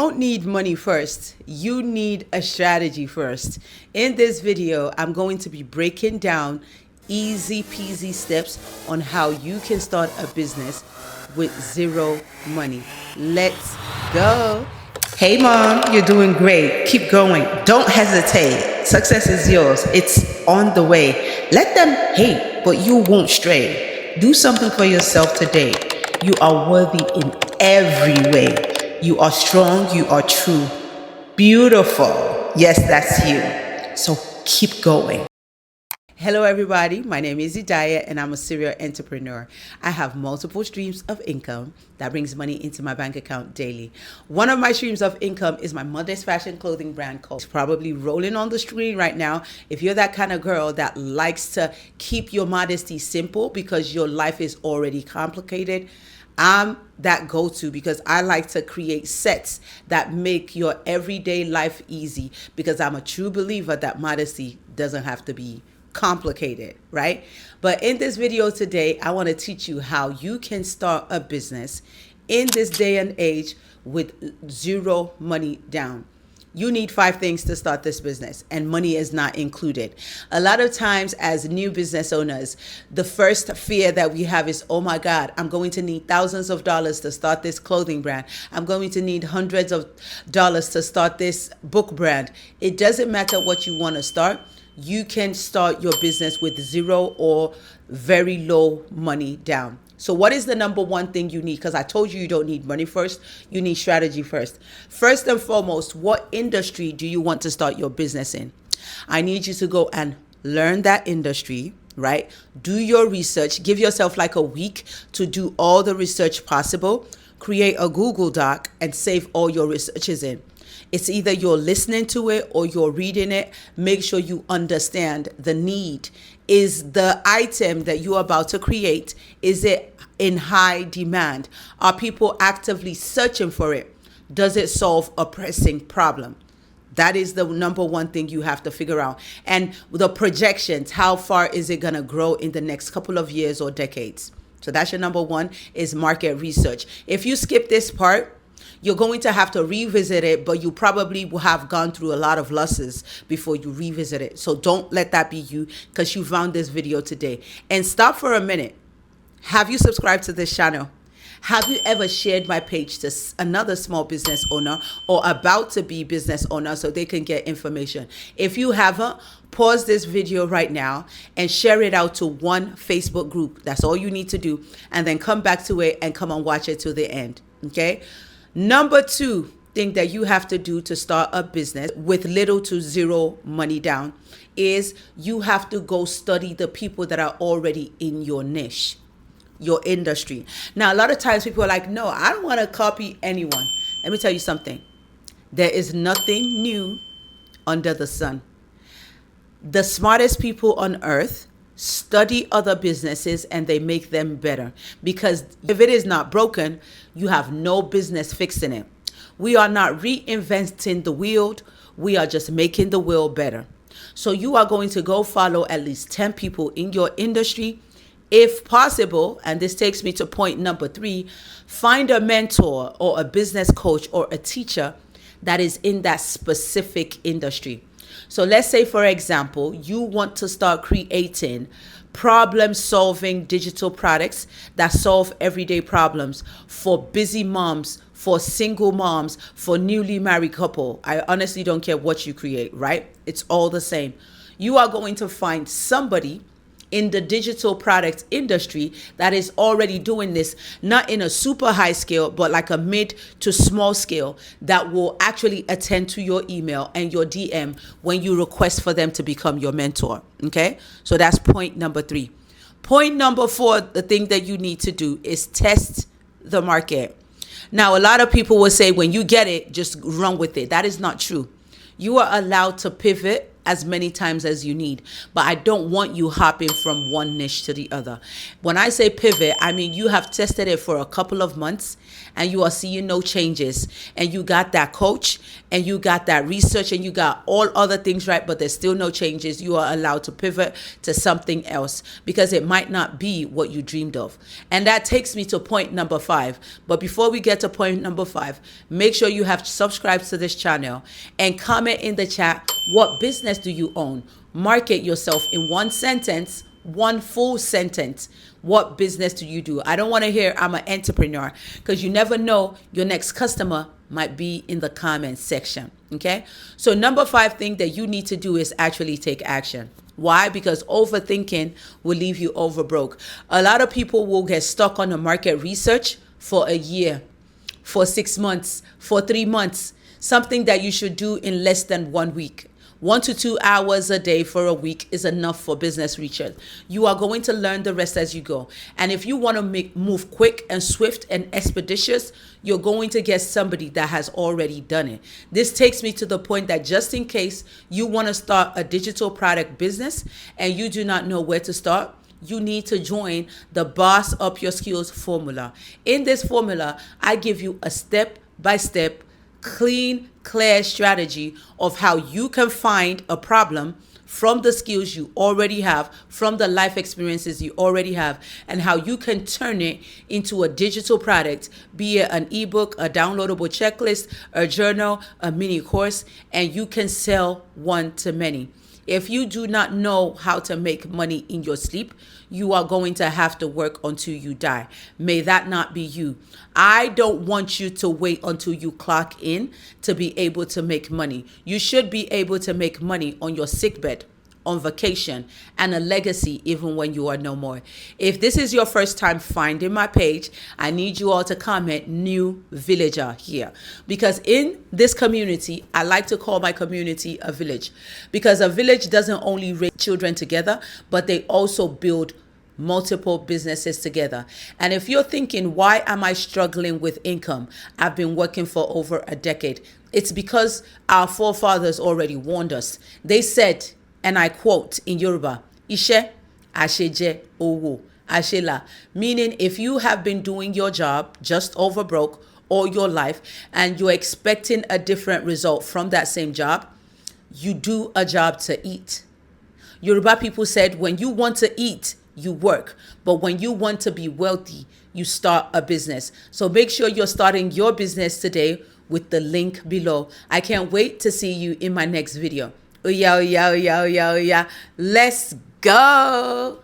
Don't need money first. You need a strategy first. In this video, I'm going to be breaking down easy peasy steps on how you can start a business with zero money. Let's go. Hey mom, you're doing great. Keep going. Don't hesitate. Success is yours. It's on the way. Let them hate, but you won't stray. Do something for yourself today. You are worthy in every way. You are strong. You are true. Beautiful. Yes, that's you. So keep going. Hello everybody, my name is Idaya and I'm a serial entrepreneur. I have multiple streams of income that brings money into my bank account daily. One of my streams of income is my mother's fashion clothing brand called. It's probably rolling on the screen right now. If you're that kind of girl that likes to keep your modesty simple because your life is already complicated, I'm that go-to because I like to create sets that make your everyday life easy because I'm a true believer that modesty doesn't have to be complicated, right? But in this video today, I want to teach you how you can start a business in this day and age with zero money down. You need 5 things to start this business, and money is not included. A lot of times as new business owners, the first fear that we have is, oh my God, I'm going to need thousands of dollars to start this clothing brand. I'm going to need hundreds of dollars to start this book brand. It doesn't matter what you want to start. You can start your business with zero or very low money down. So what is the number one thing you need? Because I told you don't need money first. You need strategy first. First and foremost, what industry do you want to start your business in? I need you to go and learn that industry, right? Do your research. Give yourself like a week to do all the research possible. Create a Google Doc and save all your researches in. It's either you're listening to it or you're reading it. Make sure you understand the need. Is the item that you're about to create, is it in high demand? Are people actively searching for it? Does it solve a pressing problem? That is the number one thing you have to figure out. And the projections, how far is it going to grow in the next couple of years or decades? So that's your number one, is market research. If you skip this part, you're going to have to revisit it, but you probably will have gone through a lot of losses before you revisit it. So don't let that be you because you found this video today. And stop for a minute. Have you subscribed to this channel? Have you ever shared my page to another small business owner or about to be business owner so they can get information? If you haven't, pause this video right now and share it out to one Facebook group. That's all you need to do. And then come back to it and come and watch it to the end. Okay? Number 2 thing that you have to do to start a business with little to zero money down is you have to go study the people that are already in your niche, your industry. Now, a lot of times people are like, no, I don't want to copy anyone. Let me tell you something. There is nothing new under the sun. The smartest people on earth study other businesses and they make them better, because if it is not broken, you have no business fixing it. We are not reinventing the wheel. We are just making the wheel better. So you are going to go follow at least 10 people in your industry. If possible, and this takes me to point number 3, find a mentor or a business coach or a teacher that is in that specific industry. So let's say, for example, you want to start creating problem-solving digital products that solve everyday problems for busy moms, for single moms, for newly married couple. I honestly don't care what you create, right? It's all the same. You are going to find somebody in the digital product industry that is already doing this, not in a super high scale, but like a mid to small scale, that will actually attend to your email and your DM when you request for them to become your mentor. Okay. So that's point number 3. Point number 4, the thing that you need to do is test the market. Now, a lot of people will say when you get it, just run with it. That is not true. You are allowed to pivot as many times as you need, but I don't want you hopping from one niche to the other. When I say pivot, I mean you have tested it for a couple of months and you are seeing no changes, and you got that coach and you got that research and you got all other things right, but there's still no changes. You are allowed to pivot to something else because it might not be what you dreamed of. And that takes me to point number 5. But before we get to point number 5, make sure you have subscribed to this channel and comment in the chat, what business do you own? Market yourself in one sentence, one full sentence. What business do you do? I don't want to hear I'm an entrepreneur, because you never know, your next customer might be in the comments section. Okay. So number 5 thing that you need to do is actually take action. Why? Because overthinking will leave you overbroke. A lot of people will get stuck on the market research for a year, for 6 months, for 3 months, something that you should do in less than 1 week. 1 to 2 hours a day for a week is enough for business research. You are going to learn the rest as you go. And if you want to move quick and swift and expeditious, you're going to get somebody that has already done it. This takes me to the point that just in case you want to start a digital product business and you do not know where to start, you need to join the Boss Up Your Skills formula. In this formula, I give you a step-by-step, clear strategy of how you can find a problem from the skills you already have, from the life experiences you already have, and how you can turn it into a digital product, be it an ebook, a downloadable checklist, a journal, a mini course, and you can sell one to many. If you do not know how to make money in your sleep, you are going to have to work until you die. May that not be you. I don't want you to wait until you clock in to be able to make money. You should be able to make money on your sickbed, on vacation, and a legacy even when you are no more. If this is your first time finding my page, I need you all to comment new villager here, because in this community, I like to call my community a village, because a village doesn't only raise children together, but they also build multiple businesses together. And if you're thinking, why am I struggling with income? I've been working for over a decade. It's because our forefathers already warned us. They said, and I quote in Yoruba, Ishe, Asheje, Owo, Ashela, meaning if you have been doing your job just over broke all your life and you're expecting a different result from that same job, you do a job to eat. Yoruba people said, when you want to eat, you work. But when you want to be wealthy, you start a business. So make sure you're starting your business today with the link below. I can't wait to see you in my next video. Oh yeah, oh yeah, oh yeah, oh yeah, oh yeah. Let's go.